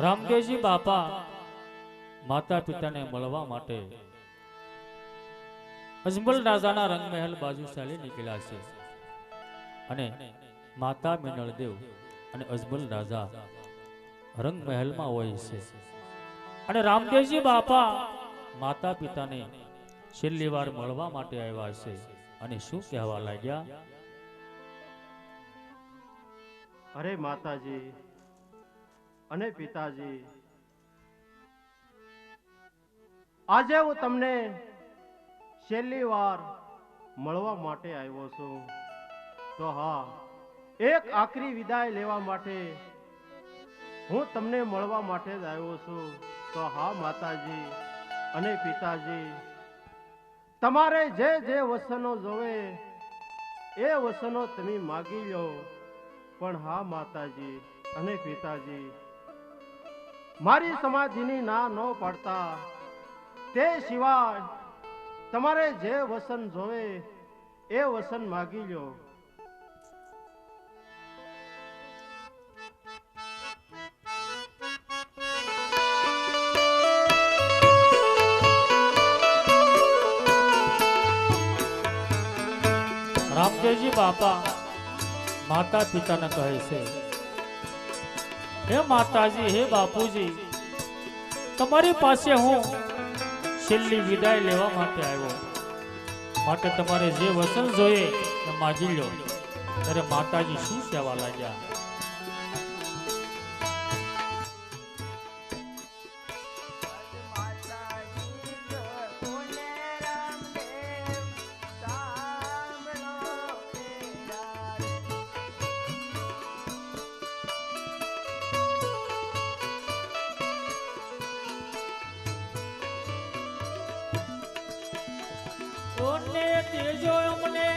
રામદેવજી બાપા માતા પિતાને મળવા માટે અજમલ રાજાના રંગમહેલ બાજુ ચાલી નીકળ્યા છે અને માતા મિનળદેવ અને અજમલ રાજા રંગમહેલમાં હોય છે અને રામદેવજી બાપા માતા પિતાને છેલ્લી વાર મળવા માટે આવ્યા છે અને શું કહેવા લાગ્યા? અરે માતાજી અને પિતાજી, આજે હું તમને છેલ્લી વાર મળવા માટે આવ્યો છું. તો હા, એક આખરી વિદાય લેવા માટે હું તમને મળવા માટે જ આવ્યો છું. તો હા માતાજી અને પિતાજી, તમારે જે જે વસનો જોવે એ વસનો તમે માગી લો. પણ હા માતાજી અને પિતાજી, મારી સમાધિની ના ન પાડતા. તે સિવાય તમારે જે વસન જોવે એ વસન માગી લો. રામદેવજી બાપા માતા પિતાને કહે છે, હે માતાજી, હે બાપુજી, તમારી પાસે હું છેલ્લી વિદાય લેવા માટે આવ્યો, માટે તમારે જે વસન જોઈએ એ માગી લો. ત્યારે માતાજી શું કહેવા લાગ્યા? કોને તેજો અમને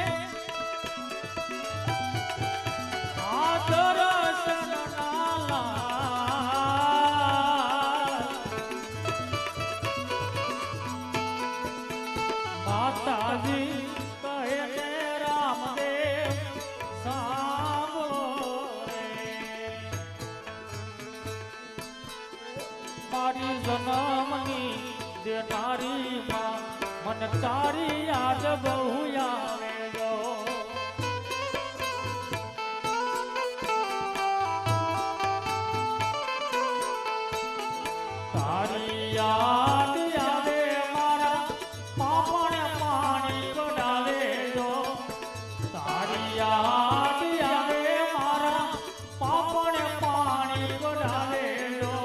આદર સનનાલા, માતાજી કહે ને રામદેવ સાંભળો રે, મારી જન્મની દેનારી માં मन तारी याद बहु आवे गो, तारी याद आवे मारा पापने पानी पड़ावे गो, तारी याद आवे मारा पापने पानी पड़ावे गो,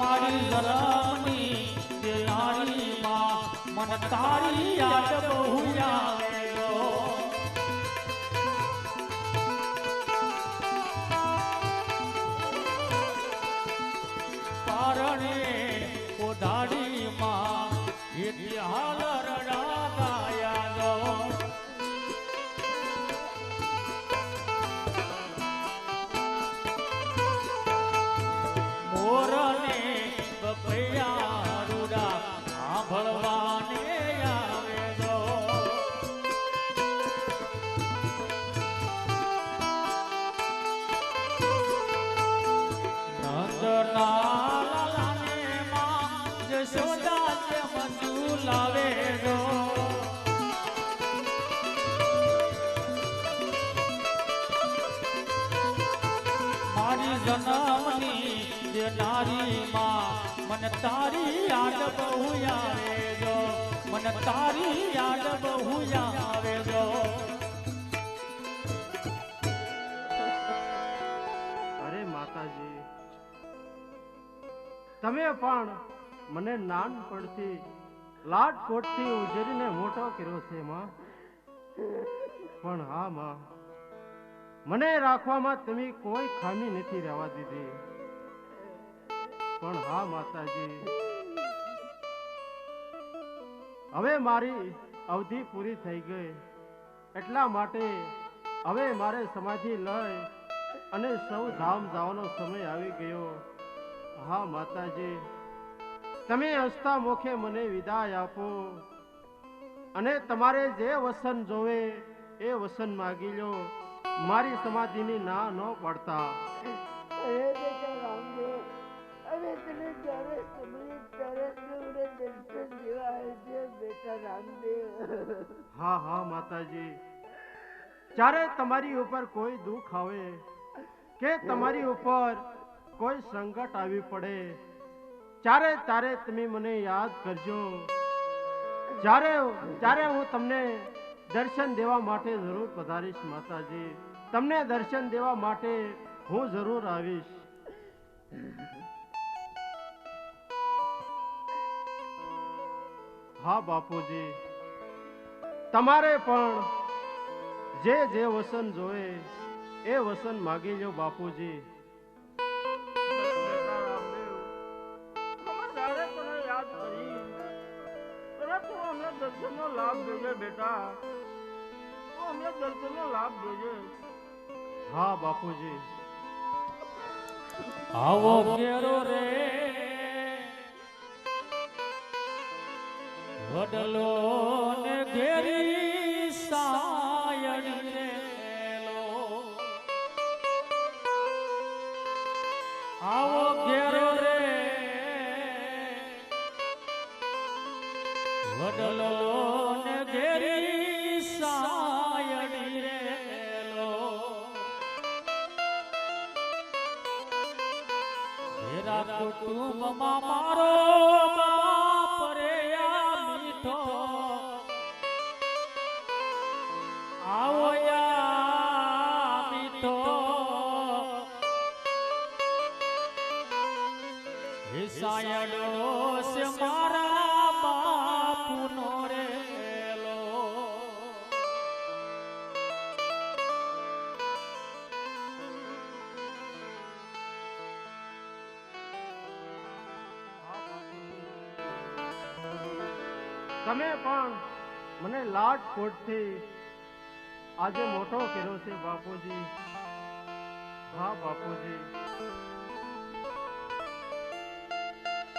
मारी जरमनी मन तारी याद बहु आवे गो, पारणे ओधाड़ी मां ये हाल रड़ा गाया गो, मोरने बपैया रूड़ा भगवाने आवे गो, नंदना लालाने मां यशोदा के मंजू लावे गो, मारी जन्मनी देनारी मां मन तारी याद बहु आवे गो, मन तारी याद बहु आवे गो. અરે માતાજી, તમે પણ મને નાનપણથી લાડકોટથી ઉજેરીને મોટો કર્યો છે માં. પણ હા માં, મને રાખવામાં તમે કોઈ ખામી નથી રહેવા દીધી. પણ હા માતાજી, હવે મારી અવધિ પૂરી થઈ ગઈ, એટલા માટે હવે મારે સમાધિ લઈ અને સૌ ધામ જવાનો સમય આવી ગયો. હા માતાજી, તમે હસતા મુખે મને વિદાય આપો અને તમારે જે વસન જોવે એ વસન માગી લો. મારી સમાધિની ના ન પડતા. બેટા રામદેવ. હા હા માતાજી, જ્યારે તમારી ઉપર કોઈ દુઃખ આવે કે તમારી ઉપર કોઈ સંકટ આવી પડે, ત્યારે ત્યારે તમે મને યાદ કરજો. જ્યારે ત્યારે હું તમને દર્શન દેવા માટે જરૂર પધારીશ માતાજી. તમને દર્શન દેવા માટે હું જરૂર આવીશ. હા બાપુજી, તમારે પણ જે જે વસન જોએ એ વસન માગી લો બાપુજી. બેટા રામદેવ, અમે જ્યારે તને યાદ કરી ત્યારે તું અમને દર્શનનો લાભ દેજે બેટા. તું અમને દર્શનનો લાભ દેજે. હા બાપુજી. આવો ઘેરો રે વડલો ને ઘેરી સાયણ રેલો. આવો ઘેરો રે વડલો ને ઘેરી સાયણ રેલો. ઘેરા કુટુંબમાં મારો બાપ રે આ મીઠો. આવો યા મીઠો સાયડો છે મારા બાપુનો રેલો. તમે પણ મને લાડ કોટથી આજે મોટો કર્યો છે બાપુજી. હા બાપુજી,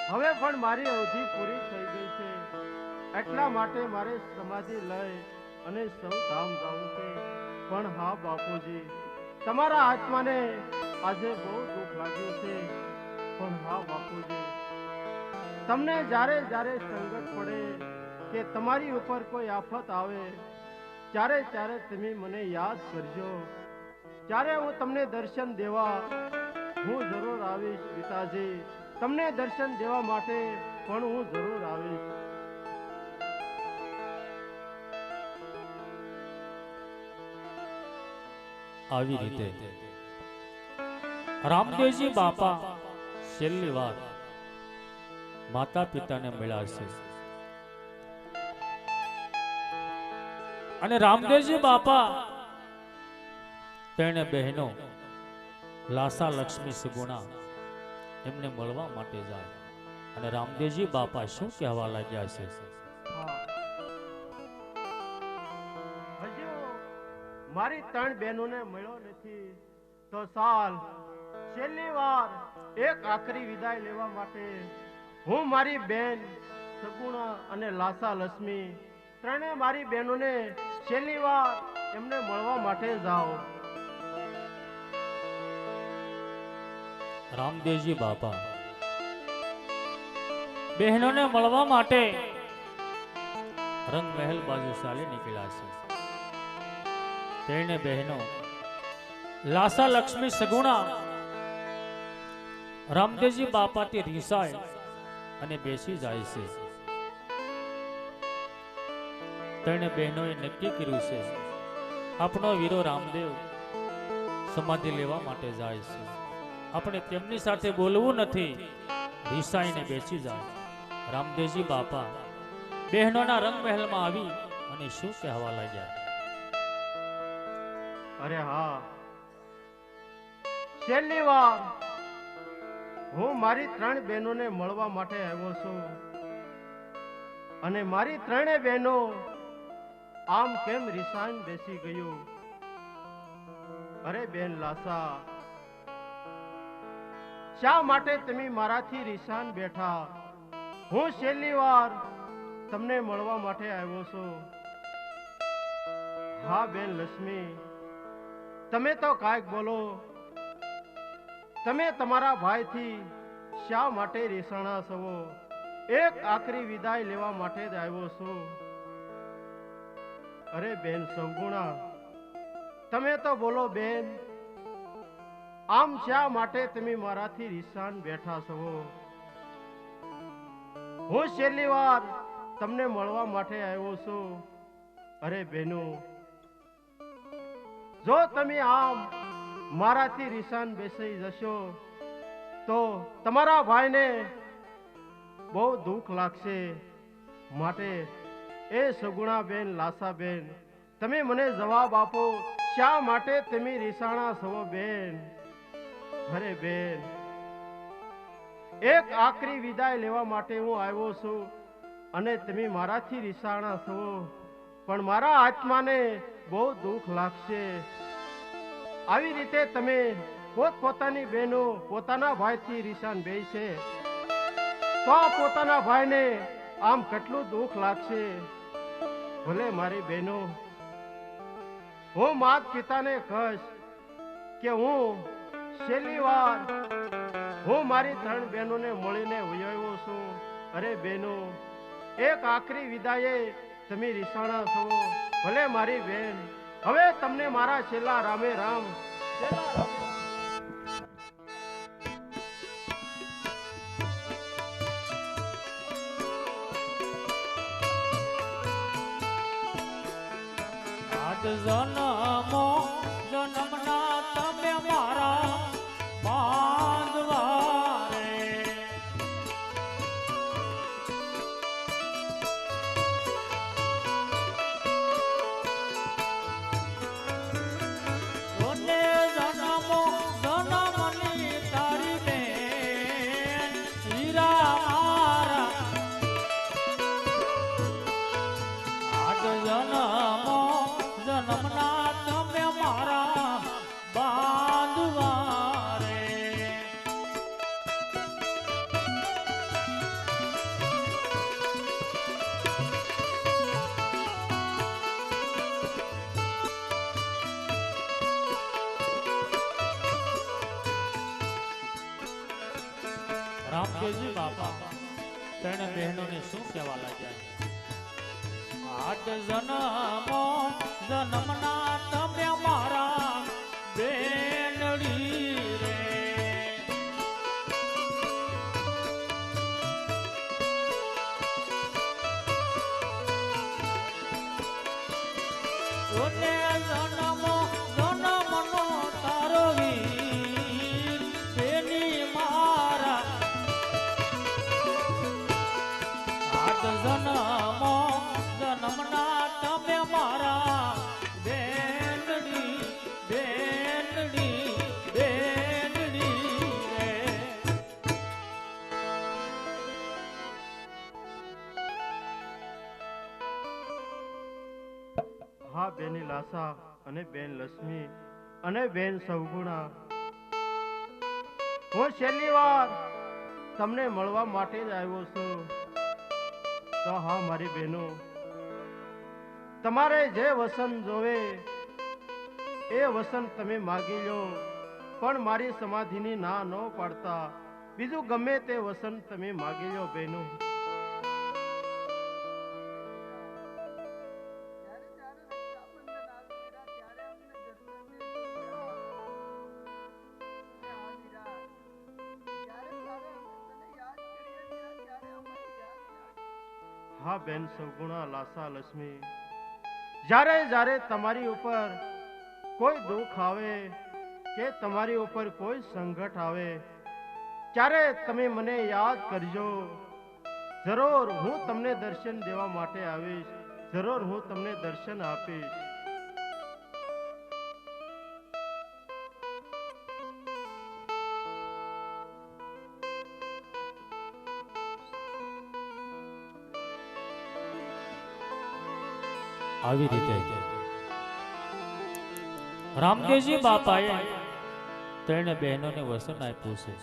હવે પણ મારી અવધિ પૂરી થઈ ગઈ છે, એટલા માટે મારે સમાધિ લઈ અને સૌ ધામ જવું છે. પણ હા બાપુજી, તમારા આત્માને આજે બહુ દુઃખ લાગ્યું છે. પણ હા બાપુજી, તમને જ્યારે જ્યારે સંકટ પડે કે તમારી ઉપર કોઈ આફત આવે, ત્યારે ત્યારે તમે મને યાદ કરજો. ત્યારે હું તમને દર્શન દેવા હું જરૂર આવીશ પિતાજી. તમને દર્શન દેવા માટે પણ હું જરૂર આવીશ. આવી રીતે રામદેવજી બાપા છેલ્લી વાર માતા પિતાને મળ્યા છે. અને રામદેવજી બાપા તેણે બહેનો લાસા લક્ષ્મી સુગુણા એમને મળવા માટે જાય. અને રામદેવજી બાપા શું કહેવા લાગ્યા છે? હજુ મારી 3 બહેનોને મળ્યો નથી, તો સાલ છેલ્લી વાર એક આખરી વિદાય લેવા માટે હું મારી બેન સગુણા અને લાસા લક્ષ્મી ત્રણે મારી બહેનોને છેલ્લી વાર એમને મળવા માટે જાઓ. રામદેવજી બાપા બહેનોને મળવા માટે રંગ મહેલ બાજુ ચાલી નીકળ્યા છે. તેણે બહેનો લાસા લક્ષ્મી સગુણા રામદેવજી બાપાથી રીસાય અને બેસી જાય છે. તેણે બહેનોએ નક્કી કર્યું છે આપણો વીરો રામદેવ સમાધિ લેવા માટે જાય છે, આપણે તેમની સાથે બોલવું નથી. રીસાઈને બેસી જાય. રામદેવજી બાપા બહેનોના રંગ મહેલમાં આવી અને શું કહેવા લાગ્યા? અરે હા, છેલ્લી વાર હું મારી 3 બહેનોને મળવા માટે આવ્યો છું. અને મારી 3 બહેનો આમ કેમ રિસાઈન બેસી ગયું? અરે બેન લાસા, શા માટે તમે મારાથી રિસાન બેઠા? હું છેલ્લી વાર તમને મળવા માટે આવ્યો છું. હા બેન લક્ષ્મી, તમે તો કાંઈક બોલો. તમે તમારા ભાઈથી શા માટે રીસાણા છો? એક આખરી વિદાય લેવા માટે જ આવ્યો છું. અરે બેન સવગુણા, તમે તો બોલો બેન, આમ શા માટે તમે મારાથી રિસાન બેઠા છો? હું છેલ્લી વાર તમને મળવા માટે આવ્યો છું. અરે બેનો, જો તમે આમ મારાથી રિસાન બેસી જશો તો તમારા ભાઈને બહુ દુઃખ લાગશે. માટે એ સગુણા બેન, લાસા બેન, તમે મને જવાબ આપો, શા માટે તમે રિસાણા છો બેન? અરે બેન, એક આખરી વિદાય લેવા માટે હું આવ્યો છું અને તમે મારાથી રિસાણા છો, પણ મારા આત્માને બહુ દુઃખ લાગશે. આવી રીતે તમે પોતપોતાની બહેનો પોતાના ભાઈથી રિસાન બેસે તો આ પોતાના ભાઈને આમ કેટલું દુઃખ લાગશે. ભલે મારી બહેનો, હું માત પિતાને કહીશ કે હું છેલ્લી વાર હું મારી 3 બહેનોને મળીને વયો છું. અરે બહેનો, એક આખરી વિદાયે તમે રિસાણા છો. ભલે મારી બહેન, હવે તમને મારા છેલ્લા રામે રામ, છેલ્લા રામે રામ. આજ જન્મો જન્મના તમે મારા બાંધવા રે. કોને જન્મો જન્મની તારી બેન હીરા મારા. આજ જન્મો જન્મના તમે મારા બાંધવા રે. રામદેવજી બાપા 3 બહેનોને શું કહેવા લાગ્યા? આજ જન્મો જન્મના તમે મારા બેનડી રે. કોને જન્મો જન્મનો તારો વીર બેની મારા. આજ જન્મો જન્મના તમે મારા બેનડી બેનડી બેનડી રે. હા બેની લાસા અને બેન લક્ષ્મી અને બેન સવગુણા, હું છેલ્લી વાર તમને મળવા માટે જ આવ્યો છું. તો હા મારી બહેનો, તમારે જે વસન જોવે એ વસન તમે માગી લો, પણ મારી સમાધિની ના ન પાડતા બીજું ગમે તે વસન તમે માગી લો બહેનો. હા બેન સવગુણા, લાસા, લક્ષ્મી, જ્યારે જ્યારે તમારી ઉપર કોઈ દુઃખ આવે કે તમારી ઉપર કોઈ સંકટ આવે ત્યારે તમે મને યાદ કરજો. જરૂર હું તમને દર્શન દેવા માટે આવીશ, જરૂર હું તમને દર્શન આપીશ. આવી રીતે રામદેવજી બાપાએ 3 બહેનોને વસન આપ્યું છે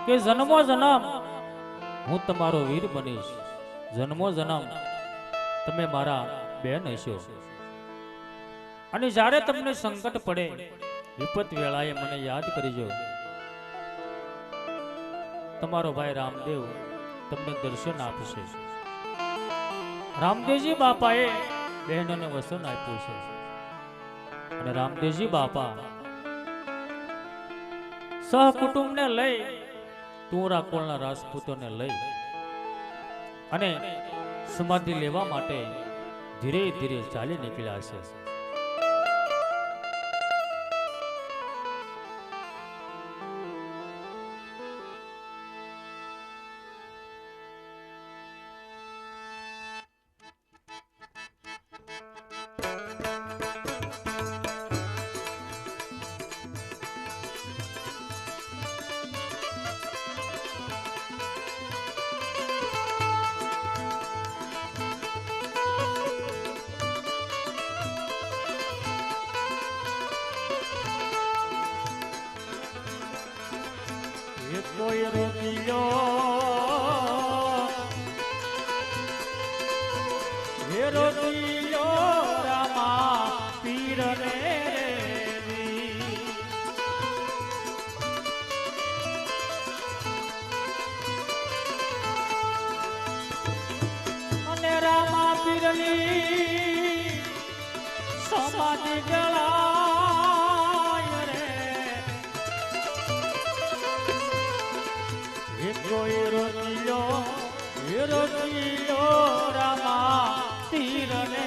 કે જન્મો જન્મ હું તમારો વીર બનીશ, જન્મો જન્મ તમે મારા બેન હશો, અને જ્યારે તમને સંકટ પડે વિપત વેળાએ મને યાદ કરજો. તમારો ભાઈ રામદેવ તમને દર્શન આપશે. રામદેવજી બાપાએ બહેનોને વસન આપ્યું છે અને રામદેવજી બાપા સહકુટુંબને લઈ તુરા કોળના રાજપૂતોને લઈ અને સમાધિ લેવા માટે ધીરે ધીરે ચાલી નીકળ્યા છે. કોઈ રોકિયો હે રોકિયો રામા પીર રે અને રામા પીરની સમાધિ ગળાય રે કોઈ રોકિયો રામા તીર ને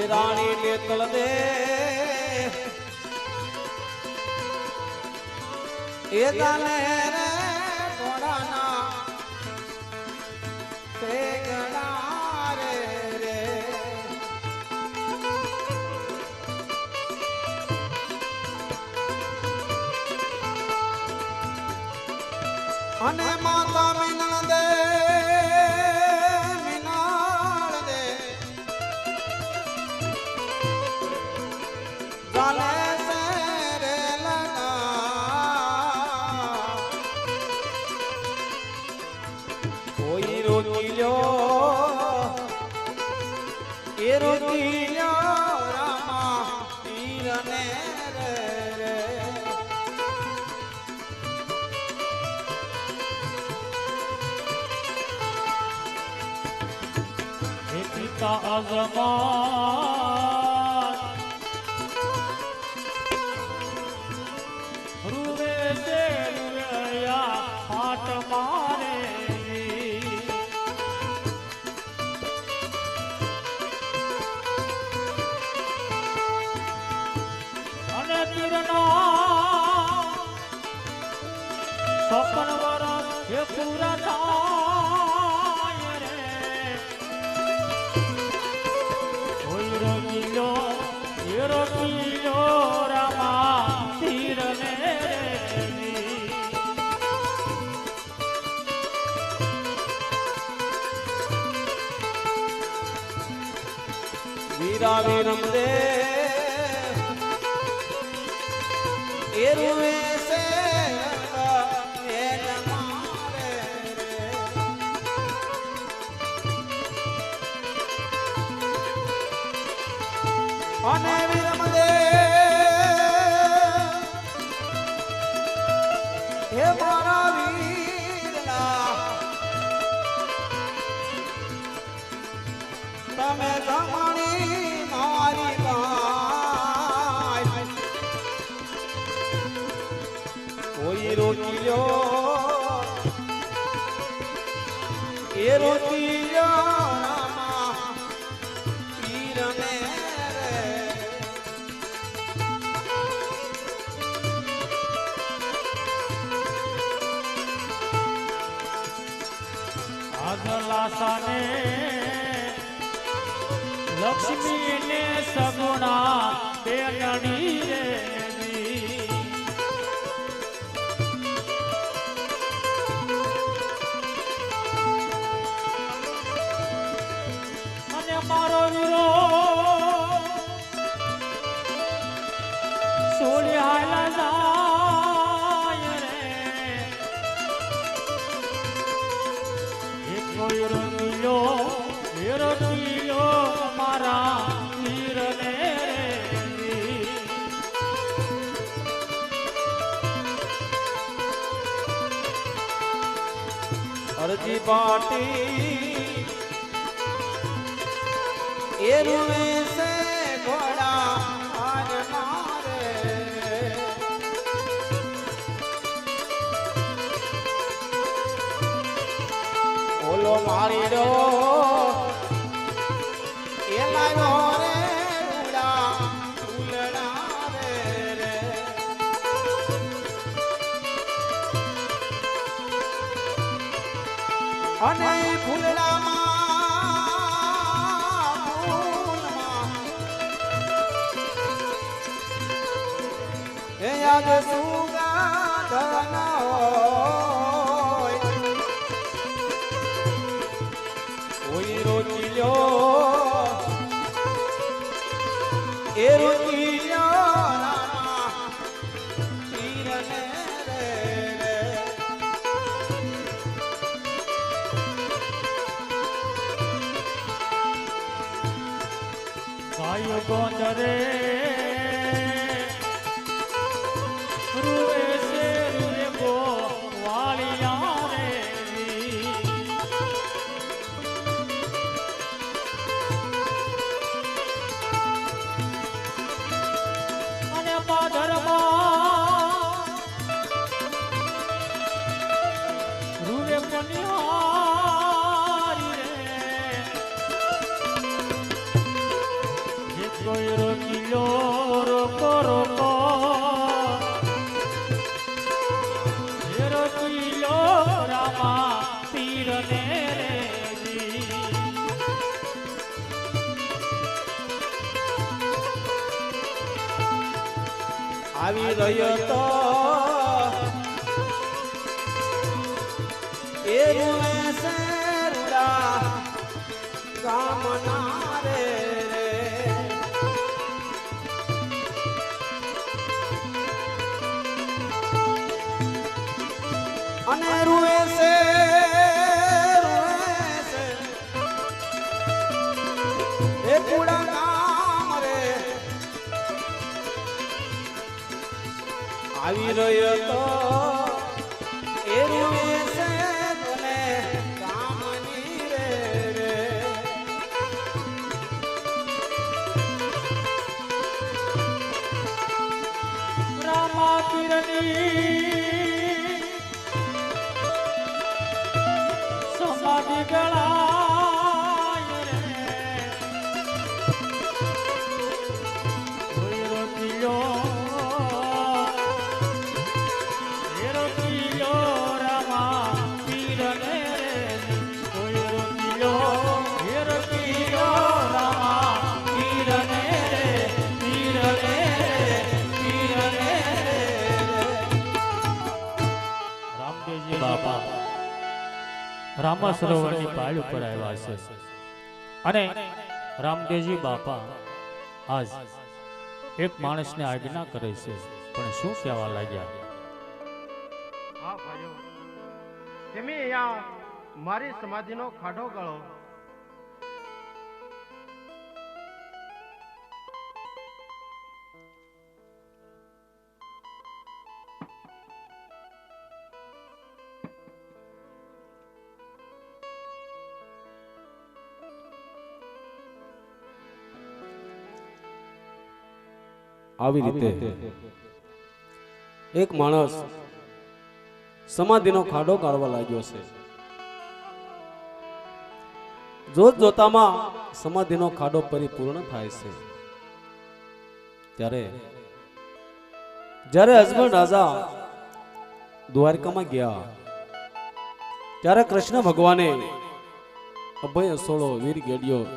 રાણી લેતલ દે એ ગાને રે ઘોડાના તે ગણા રે રે અને માતા મિનળ દે મિનાળ દે ગાલે સે રે લગા કોઈ રોકી લ્યો એ રોકી લ્યો રામા પીરને રે રે હે પિતા અજમાન રૂવે સે રૂવયા હાથ મારે અને તીરના સપન વરસ એ પૂરા થાય રે કોઈ રોકિલો એ રોકિલો રામા તીર ને વીરા વીરમ દે એ રૂવે સે એ મારે રે અને વીરમ દે હે મારા વીરલા તમે જમણી મારી બાઈ કોઈ રોકી લ્યો એ રોકી લ્યો રામા પીરને રે આગલાસાને લક્ષ્મી ને સગુણા બેનડી રે અને મારો વીરો સોળી હાલા જાય રે અરજી પાટી એ રૂવે સે ઘોડા આજના રે ઓલો મારી રો એ લાગ્યો રે રૂડા ફૂલડા રે અને ફૂલડામાં ફૂલમાં એ યાદ સુગંધ ન હોય કોઈ રોચિલ્યો એ રોચિલ્યો રામા પીરને રે ગાયો ગોંદરે રૂવે સે રૂવે ગો વાળિયા રે અને પાદરમાં રૂવે પનિહારી રે કોઈ રોકિલો રોકો રોકો હે રોકિલો રામા પીરને રે આવી રહ્યો તો એ રૂવે સે રૂડા ગામના રે અને રૂવે સે એ કુડા ગામ રે આવી રહ્યો તો એ રૂવે સે તને ગામની રે રામા પીરની સમાધિ ગળાય રે કોઈ રોકિયો હે રોકિયો રામા પીરને રે કોઈ રોકિયો હે રોકિયો રામા પીરને રે પીરને રામદેવજી બાપા રામા સરોવરની પાળ ઉપર આવ્યા છે અને રામદેવજી બાપા આજ એક માણસને આજ્ઞા કરે છે પણ શું કહેવા લાગ્યા હા ભાઈઓ તમે અહીંયા મારી સમાધિનો ખાડો ગાળો આવી રીતે એક માણસ સમાધિનો ખાડો કાઢવા લાગ્યો છે જોત જોતામાં સમાધિનો ખાડો પરિપૂર્ણ થાય છે જ્યારે અજમલ રાજા દ્વારકામાં ગયા ત્યારે કૃષ્ણ ભગવાને અભય અસોળો વીર ગેડિયો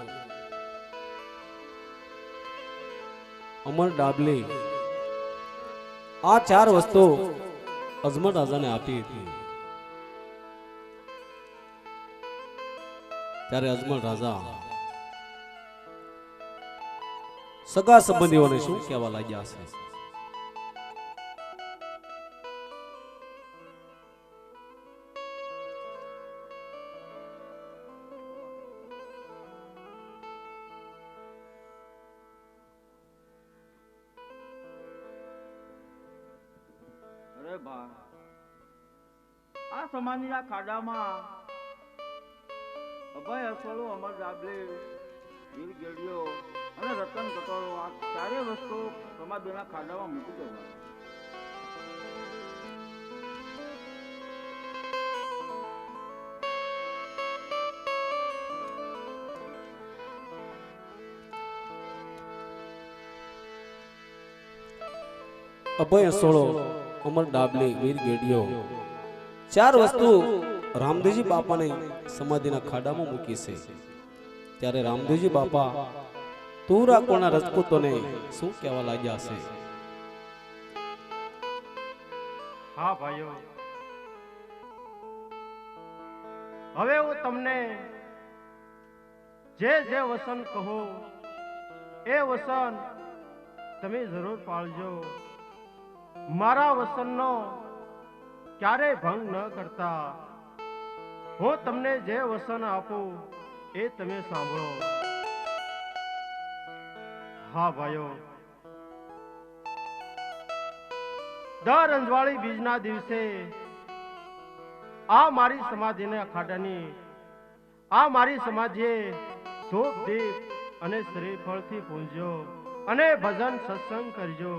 અમર ડાબલી આ ચાર વસ્તુ અજમલ રાજાને આપી હતી ત્યારે અજમલ રાજા સગા સંબંધીઓને શું કહેવા લાગ્યા છે અરે બા આ સમાજના ખાડામાં અભય અસોળો અમર ડાબલે વીર ગેડિયો અને રતન કટોળો આ ચારે વસ્તુ સમાધિના ખાડામાં મૂકી દેવા. અભય સોળો અમર ડાબલી વીર ગેડિયો ચાર વસ્તુ રામદેવજી બાપાને સમાધિના ખાડામાં મૂકી છે. ત્યારે રામદેવજી બાપા તુરા કોના રજપૂતોને શું કહેવા લાગ્યા છે? હા ભાઈઓ, હવે હું તમને જે જે વસન કહું એ વસન તમે જરૂર પાળજો. મારા વસનનો ક્યારેય ભંગ ન કરતા. હું તમને જે વસન આપું એ તમે સાંભળો. હા ભાઈઓ, દર અંજવાળી બીજના દિવસે આ મારી સમાધિના ખાડાની આ મારી સમાધિએ ધૂપ દીપ અને શ્રીફળથી પૂજજો અને ભજન સત્સંગ કરજો.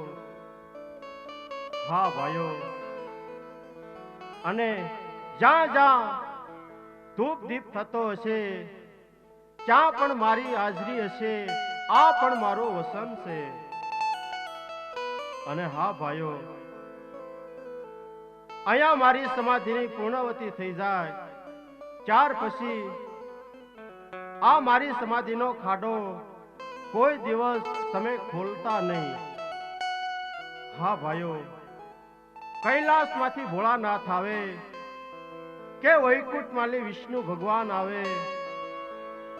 હા ભાઈઓ, અને જ્યાં જ્યાં ધૂપ દીપ થતો હશે ત્યાં પણ મારી હાજરી હશે. આ પણ મારો વસન છે. અને હા ભાઈઓ, અહીંયા મારી સમાધિની પૂર્ણવતી થઈ જાય ત્યાર પછી આ મારી સમાધિનો ખાડો કોઈ દિવસ તમે ખોલતા નહીં. હા ભાઈઓ, કૈલાસમાંથી ભોળાનાથ આવે કે વૈકુંઠમાંથી વિષ્ણુ ભગવાન આવે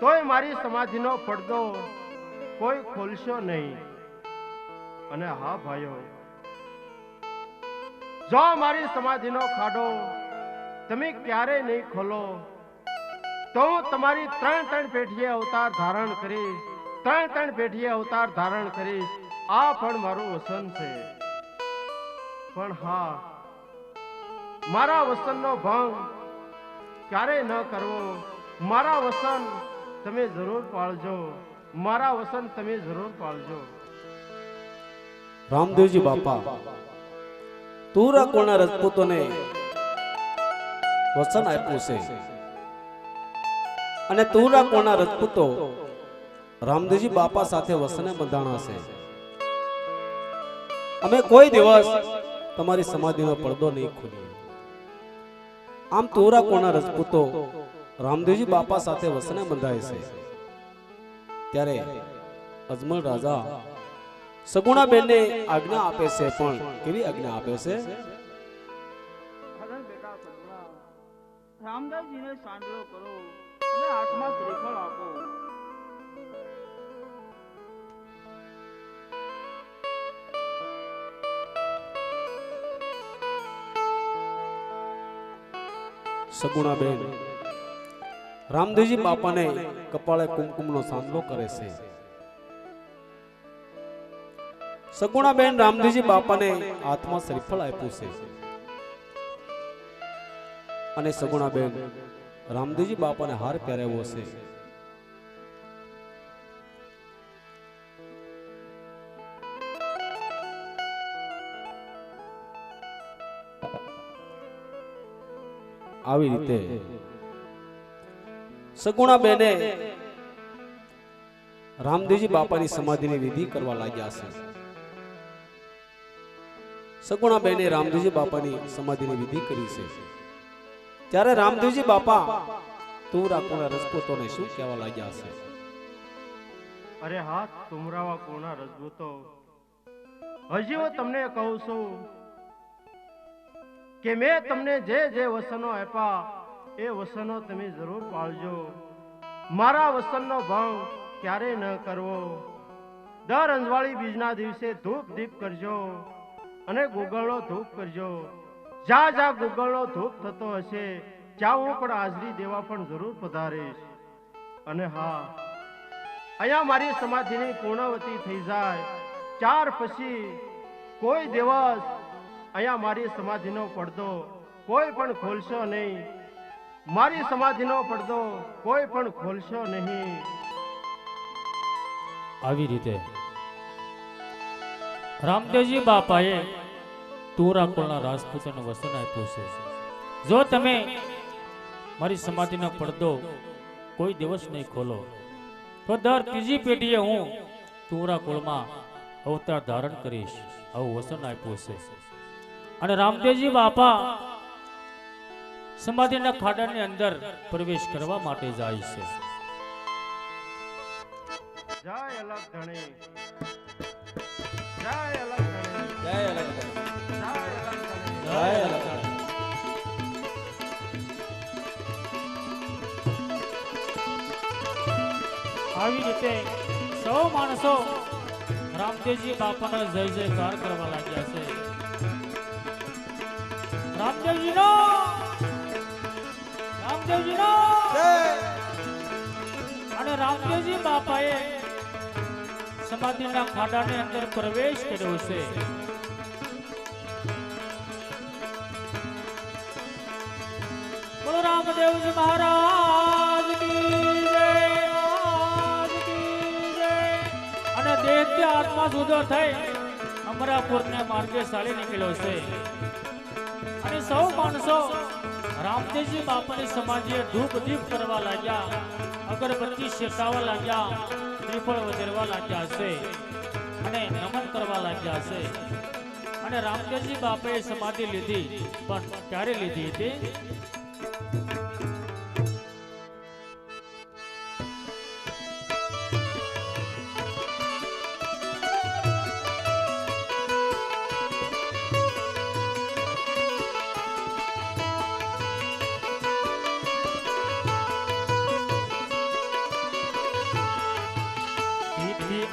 તોય મારી સમાધિનો પડદો કોઈ ખોલશો નહીં. અને હા ભાઈઓ, જો મારી સમાધિનો ખાડો તમે ક્યારેય નહીં ખોલો તો હું તમારી ત્રણ પેઢીએ અવતાર ધારણ કરીશ. ત્રણ પેઢીએ અવતાર ધારણ કરીશ. આ પણ મારું વસન છે. પણ હા, મારા વસનનો ભંગ ક્યારેય ન કરવો. મારા વસન તમે જરૂર પાળજો. મારા વસન તમે જરૂર પાળજો. રામદેવજી બાપા તુરા કોના રજપૂતોને વચન આપ્યું છે અને તુરા કોના રજપૂતો રામદેવજી બાપા સાથે વસને બંધાણા છે. અમે કોઈ દિવસ તમારી સમાધિનો પડદો નહીં ખોલીએ. આમ તુરા કોના રજપૂતો રામદેવજી બાપા સાથે વસને બંધાય છે. ત્યારે અજમલ રાજા સગુણાબેનને આજ્ઞા આપે છે. પણ કેવી આજ્ઞા આપે છે? અરે બેટા સગુણા, રામદાસજીને સાંડલો કરો અને હાથમાં શ્રીફળ આપો. સગુણાબેન રામદેવજી બાપાને કપાળે કુમકુમનો સાંડલો કરે છે. સગુણાબેન રામદેવજી બાપાને હાથમાં શ્રીફળ આપ્યું છે અને સગુણાબેન રામદેવજી બાપાને હાર પહેરાવ્યો છે. આવી રીતે સગુણાબેને રામદેવજી બાપાની સમાધિની વિધિ કરવા લાગ્યા છે. સગુણાબેને રામદેવજી બાપાની સમાધિની વિધિ કરી છે. ત્યારે રામદેવજી બાપા તુરા કોના રજપૂતોને શું કહેવા લાગ્યા છે? અરે હાથ તુમરાવા કોના રજપૂતો, હજી હું તમને કહું છું કે મેં તમને જે જે વસનો આપ્યા એ વસનો તમે જરૂર પાળજો. મારા વસનનો ભંગ ક્યારેય ન કરવો. દર અંજવાળી બીજના દિવસે ધૂપ દીપ કરજો અને ગુગળનો ધૂપ કરજો. જ્યાં જ્યાં ગુગળનો ધૂપ થતો હશે ત્યાં હું પણ હાજરી દેવા પણ જરૂર પધારીશ. અને હા, અહીંયા મારી સમાધિની પૂર્ણવતી થઈ જાય ત્યાર પછી કોઈ દિવસ અહીંયા મારી સમાધિનો પડદો કોઈ પણ ખોલશો નહીં. મારી સમાધિનો પડદો કોઈ પણ ખોલશો નહીં. આવી રીતે રામદેવજી બાપાએ તુરા કુળના રાજપૂતોને વસન આપ્યું છે. જો તમે મારી સમાધિનો પડદો કોઈ દિવસ નહીં ખોલો તો દર ત્રીજી પેઢીએ હું તુરા કુળમાં અવતાર ધારણ કરીશ, આવું વસન આપ્યું છે. અને રામદેવજી બાપા સમાધિના ખાડાની અંદર પ્રવેશ કરવા માટે જાય છે. જય અલગ ધણી, જય અલગ ધણી, જય અલગ ધણી. જય અલગ ધણી. જય અલગ ધણી. આવી રીતે સૌ માણસો રામદેવજી બાપાનો જય જયકાર કરવા લાગ્યા છે. રામદેવજીનો અને રામદેવજી બાપાએ સમાધિના ખાડાની અંદર પ્રવેશ કર્યો છે. બોલો રામદેવજી મહારાજ કી જય, મહારાજ કી જય. અને દેહથી આત્મા જુદો થઈ અમરાપુરને માર્ગે ચાલી નીકળ્યો છે. અને સૌ માણસો રામદેવજી બાપાની સમાધિએ ધૂપ દીપ કરવા લાગ્યા, અગરબત્તી શેકાવા લાગ્યા, શ્રીફળ વધેરવા લાગ્યા છે અને નમન કરવા લાગ્યા છે. અને રામદેવજી બાપાએ સમાધિ લીધી, પણ ક્યારે લીધી હતી?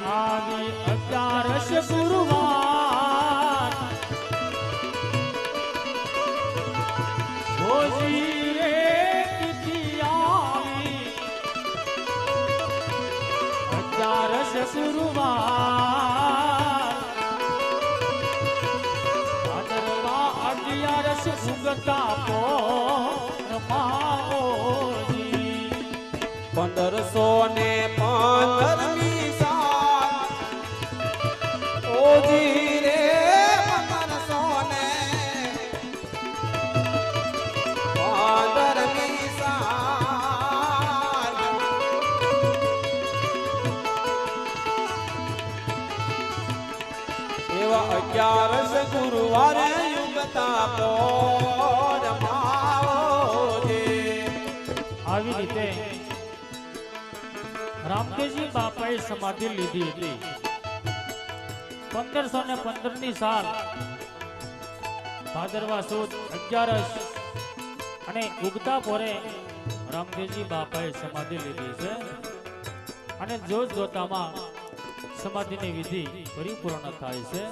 આવી 11 ગુરુવાર ભોજી રે તિથિ આવી 11 ગુરુવાર ભાદરવા 11 ઉગતા પોરમાઓજી 1515 ઓજી રે 1515 સાલ એવા 11 ગુરુવારે યુગતા પોરમાઓજી. આવી રીતે રામદેવજી બાપાએ સમાધિ લીધી હતી. 1515 સાલ ભાદરવા સુદ 11 અને ઉગતા પોરે રામદેવજી બાપાએ સમાધિ લીધી છે. અને જોત જોતામાં સમાધિની વિધિ પરિપૂર્ણ થાય છે.